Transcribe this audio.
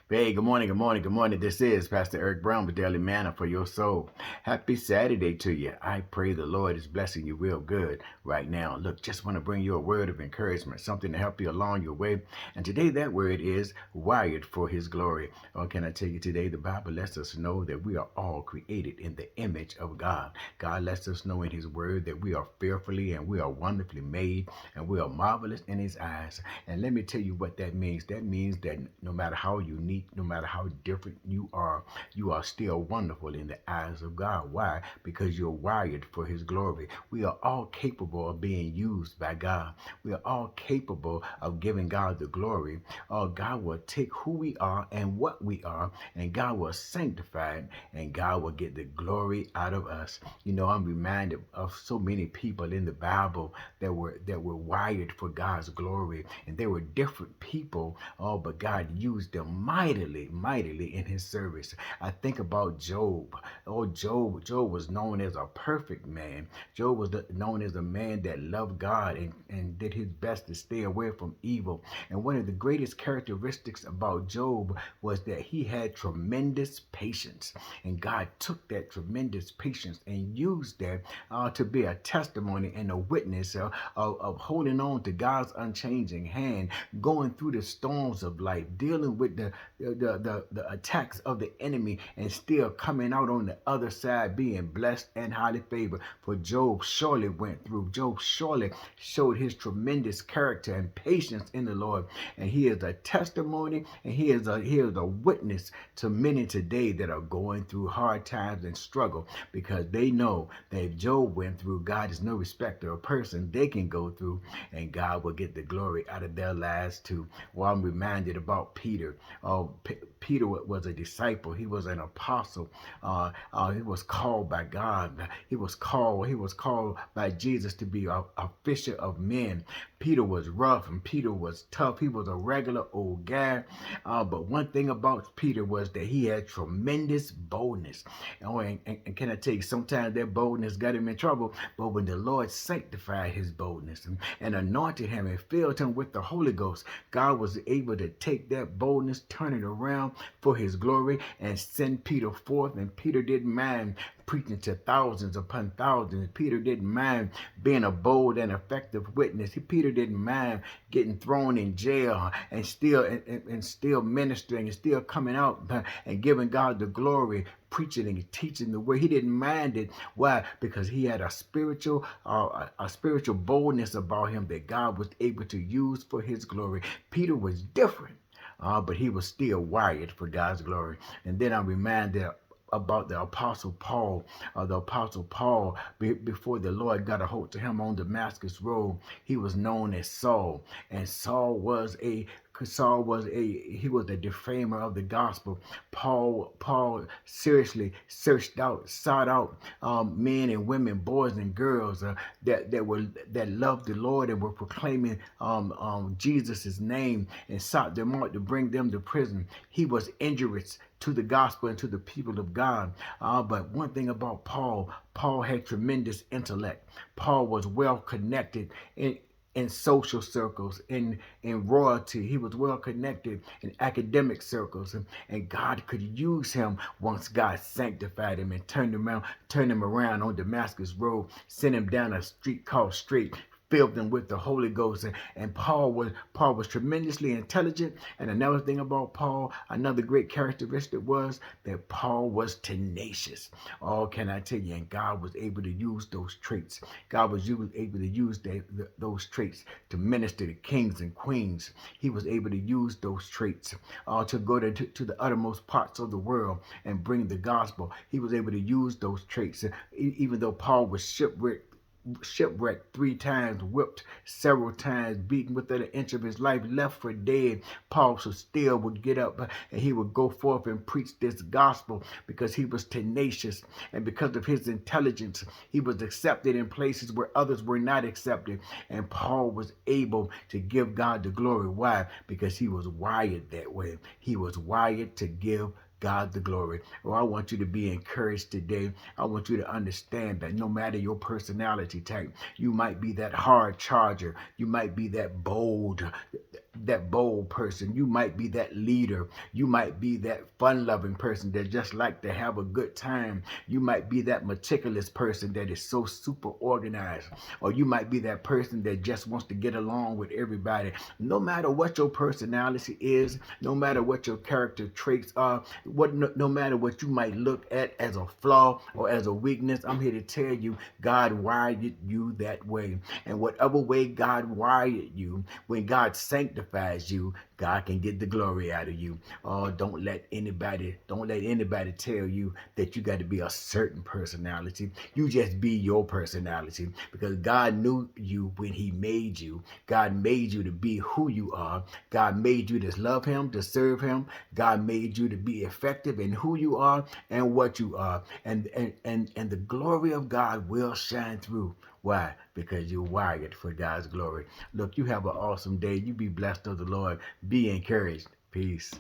Hey, good morning, good morning, good morning. This is Pastor Eric Brown with Daily Manna for your soul. Happy Saturday to you. I pray the Lord is blessing you real good right now. Look, just want to bring you a word of encouragement, something to help you along your way. And today that word is wired for his glory. Or can I tell you today, the Bible lets us know that we are all created in the image of God. God lets us know in his word that we are fearfully and we are wonderfully made and we are marvelous in his eyes. And let me tell you what that means. That means that no matter how unique, no matter how different you are still wonderful in the eyes of God. Why? Because you're wired for his glory. We are all capable of being used by God. We are all capable of giving God the glory. God will take who we are and what we are, and God will sanctify it, and God will get the glory out of us. You know, I'm reminded of so many people in the Bible that were wired for God's glory, and they were different people, but God used them mightily in his service. I think about Job. Job was known as a perfect man. Job was known as a man that loved God and did his best to stay away from evil. And one of the greatest characteristics about Job was that he had tremendous patience. And God took that tremendous patience and used that to be a testimony and a witness of holding on to God's unchanging hand, going through the storms of life, dealing with the attacks of the enemy, and still coming out on the other side being blessed and highly favored. For Job surely went through. Job surely showed his tremendous character and patience in the Lord. And he is a testimony, and he is a witness to many today that are going through hard times and struggle, because they know that if Job went through, God is no respecter of person. They can go through, and God will get the glory out of their lives too. Well, I'm reminded about Peter. Peter was a disciple. He was an apostle. He was called by God. He was called by Jesus to be a fisher of men. Peter was rough and Peter was tough. He was a regular old guy. But one thing about Peter was that he had tremendous boldness. And can I tell you, sometimes that boldness got him in trouble. But when the Lord sanctified his boldness and anointed him and filled him with the Holy Ghost, God was able to take that boldness, turn it around for his glory, and send Peter forth. And Peter didn't mind preaching to thousands upon thousands. Peter didn't mind being a bold and effective witness. Peter didn't mind getting thrown in jail and still ministering and still coming out and giving God the glory, preaching and teaching the word. He didn't mind it. Why? Because he had a spiritual boldness about him that God was able to use for his glory. Peter was different. But he was still wired for God's glory. And then I'm reminded about the Apostle Paul. Before the Lord got a hold to him on Damascus Road, he was known as Saul. And he was a defamer of the gospel. Paul seriously sought out men and women, boys and girls that loved the Lord and were proclaiming Jesus' name, and sought them out to bring them to prison. He was injurious to the gospel and to the people of God. But one thing about Paul had tremendous intellect. Paul was well connected in social circles, in royalty. He was well connected in academic circles, and God could use him once God sanctified him and turned him around on Damascus Road, sent him down a street called Straight, filled them with the Holy Ghost. And Paul was tremendously intelligent. And another thing about Paul, another great characteristic was that Paul was tenacious. Oh, can I tell you? And God was able to use those traits. God was able to use those traits to minister to kings and queens. He was able to use those traits to go to the uttermost parts of the world and bring the gospel. He was able to use those traits. Even though Paul was shipwrecked 3 times, whipped several times, beaten within an inch of his life, left for dead, Paul still would get up and he would go forth and preach this gospel, because he was tenacious, and because of his intelligence, he was accepted in places where others were not accepted. And Paul was able to give God the glory. Why? Because he was wired that way. He was wired to give God the glory. Well, I want you to be encouraged today. I want you to understand that no matter your personality type, you might be that hard charger, you might be that bold, that bold person. You might be that leader. You might be that fun-loving person that just like to have a good time. You might be that meticulous person that is so super organized. Or you might be that person that just wants to get along with everybody. No matter what your personality is, no matter what your character traits are, no matter what you might look at as a flaw or as a weakness, I'm here to tell you, God wired you that way. And whatever way God wired you, when God sanctifies you, God can get the glory out of you. Oh, don't let anybody tell you that you got to be a certain personality. You just be your personality, because God knew you when he made you. God made you to be who you are. God made you to love him, to serve him. God made you to be effective in who you are and what you are. And the glory of God will shine through. Why? Because you're wired for God's glory. Look, you have an awesome day. You be blessed of the Lord. Be encouraged. Peace.